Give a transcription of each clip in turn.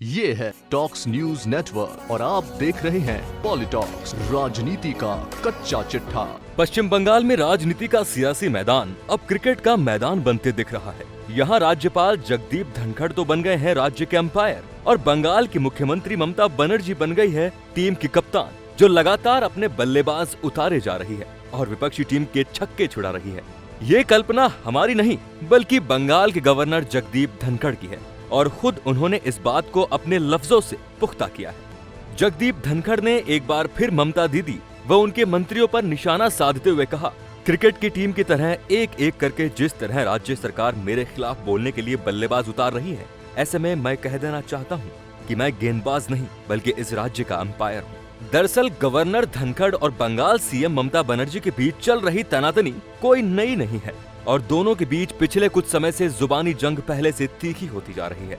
ये है talks news network और आप देख रहे हैं पॉलिटॉक्स, राजनीति का कच्चा चिट्ठा। पश्चिम बंगाल में राजनीति का सियासी मैदान अब क्रिकेट का मैदान बनते दिख रहा है। यहाँ राज्यपाल जगदीप धनखड़ तो बन गए हैं राज्य के अंपायर और बंगाल की मुख्यमंत्री ममता बनर्जी बन गई है टीम की कप्तान, जो लगातार अपने बल्लेबाज उतारे जा रही है और विपक्षी टीम के छक्के छुड़ा रही है। ये कल्पना हमारी नहीं बल्कि बंगाल के गवर्नर जगदीप धनखड़ की है और खुद उन्होंने इस बात को अपने लफ्जों से पुख्ता किया है। जगदीप धनखड़ ने एक बार फिर ममता दीदी व उनके मंत्रियों पर निशाना साधते हुए कहा, क्रिकेट की टीम की तरह एक एक करके जिस तरह राज्य सरकार मेरे खिलाफ बोलने के लिए बल्लेबाज उतार रही है, ऐसे में मैं कह देना चाहता हूँ कि मैं गेंदबाज नहीं बल्कि इस राज्य का अंपायर हूँ। दरअसल गवर्नर धनखड़ और बंगाल सीएम ममता बनर्जी के बीच चल रही तनातनी कोई नई नहीं है और दोनों के बीच पिछले कुछ समय से जुबानी जंग पहले से तीखी होती जा रही है।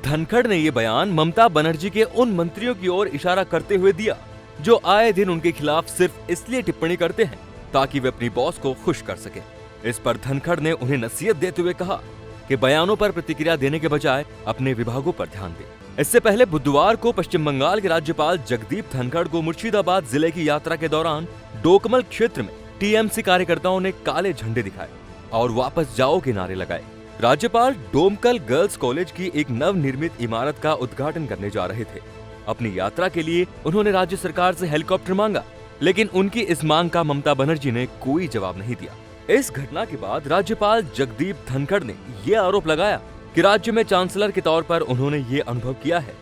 धनखड़ ने ये बयान ममता बनर्जी के उन मंत्रियों की ओर इशारा करते हुए दिया जो आए दिन उनके खिलाफ सिर्फ इसलिए टिप्पणी करते हैं ताकि वे अपनी बॉस को खुश कर सके। इस पर धनखड़ ने उन्हें नसीहत देते हुए कहा कि बयानों पर प्रतिक्रिया देने के बजाय अपने विभागों पर ध्यान दें। इससे पहले बुधवार को पश्चिम बंगाल के राज्यपाल जगदीप धनखड़ को मुर्शिदाबाद जिले की यात्रा के दौरान डोकमल क्षेत्र में टीएमसी कार्यकर्ताओं ने काले झंडे दिखाए और वापस जाओ के नारे लगाए। राज्यपाल डोमकल गर्ल्स कॉलेज की एक नवनिर्मित इमारत का उद्घाटन करने जा रहे थे। अपनी यात्रा के लिए उन्होंने राज्य सरकार से हेलीकॉप्टर मांगा, लेकिन उनकी इस मांग का ममता बनर्जी ने कोई जवाब नहीं दिया। इस घटना के बाद राज्यपाल जगदीप धनखड़ ने ये आरोप लगाया कि राज्य में चांसलर के तौर पर उन्होंने ये अनुभव किया है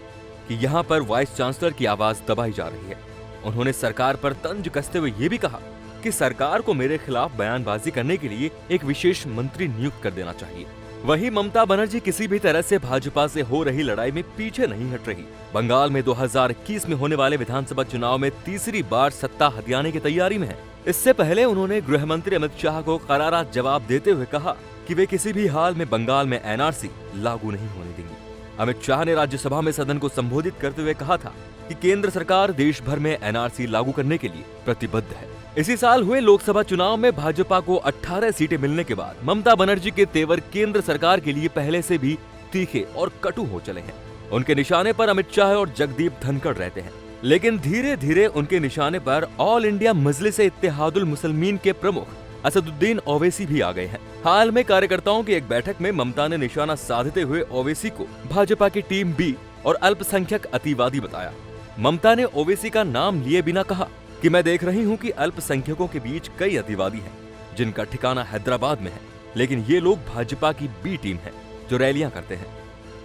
कि यहाँ पर वाइस चांसलर की आवाज दबाई जा रही है। उन्होंने सरकार पर तंज कसते हुए ये भी कहा कि सरकार को मेरे खिलाफ बयानबाजी करने के लिए एक विशेष मंत्री नियुक्त कर देना चाहिए। वहीं ममता बनर्जी किसी भी तरह से भाजपा से हो रही लड़ाई में पीछे नहीं हट रही। बंगाल में 2021 में होने वाले विधानसभा चुनाव में तीसरी बार सत्ता हथियाने की तैयारी में है। इससे पहले उन्होंने गृह मंत्री अमित शाह को करारा जवाब देते हुए कहा कि वे किसी भी हाल में बंगाल में एनआरसी लागू नहीं होने देंगे। अमित शाह ने राज्यसभा में सदन को संबोधित करते हुए कहा था कि केंद्र सरकार देश भर में एनआरसी लागू करने के लिए प्रतिबद्ध है। इसी साल हुए लोकसभा चुनाव में भाजपा को 18 सीटें मिलने के बाद ममता बनर्जी के तेवर केंद्र सरकार के लिए पहले से भी तीखे और कटु हो चले हैं। उनके निशाने पर अमित शाह और जगदीप धनखड़ रहते हैं, लेकिन धीरे धीरे उनके निशाने पर ऑल इंडिया मजलिस-ए-इत्तेहादुल मुसलमीन के प्रमुख असदुद्दीन ओवैसी भी आ गए हैं। हाल में कार्यकर्ताओं की एक बैठक में ममता ने निशाना साधते हुए ओवैसी को भाजपा की टीम बी और अल्पसंख्यक अतिवादी बताया। ममता ने ओवैसी का नाम लिए बिना कहा कि मैं देख रही हूं कि अल्पसंख्यकों के बीच कई अतिवादी हैं जिनका ठिकाना हैदराबाद में है, लेकिन ये लोग भाजपा की बी टीम है जो रैलियां करते हैं,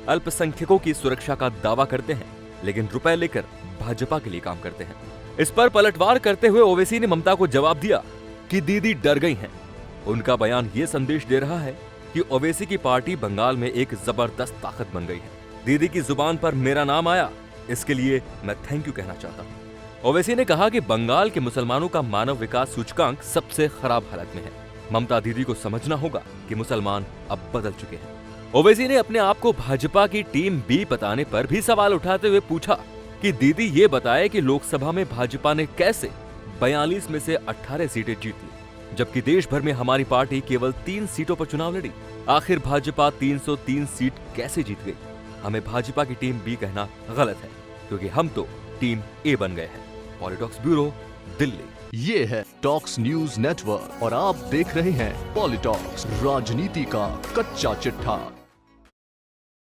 अल्पसंख्यकों की सुरक्षा का दावा करते हैं, लेकिन रुपए लेकर भाजपा के लिए काम करते हैं। इस पर पलटवार करते हुए ओवैसी ने ममता को जवाब दिया कि दीदी डर गई हैं। उनका बयान ये संदेश दे रहा है कि ओवैसी की पार्टी बंगाल में एक जबरदस्त ताकत बन गई है। दीदी की जुबान पर मेरा नाम आया, इसके लिए मैं थैंक यू कहना चाहता हूँ। ओवैसी ने कहा कि बंगाल के मुसलमानों का मानव विकास सूचकांक सबसे खराब हालत में है। ममता दीदी को समझना होगा कि मुसलमान अब बदल चुके हैं। ओवैसी ने अपने आप को भाजपा की टीम बी बताने पर भी सवाल उठाते हुए पूछा कि दीदी ये बताए कि लोकसभा में भाजपा ने कैसे 42 में से 18 सीटें जीत ली, जबकि देश भर में हमारी पार्टी केवल 3 सीटों पर चुनाव लड़ी। आखिर भाजपा 303 सीट कैसे जीत गई? हमें भाजपा की टीम बी कहना गलत है, क्योंकि हम तो टीम ए बन गए हैं। पॉलिटॉक्स ब्यूरो, दिल्ली। ये है टॉक्स न्यूज नेटवर्क और आप देख रहे हैं पॉलिटॉक्स, राजनीति का कच्चा चिट्ठा।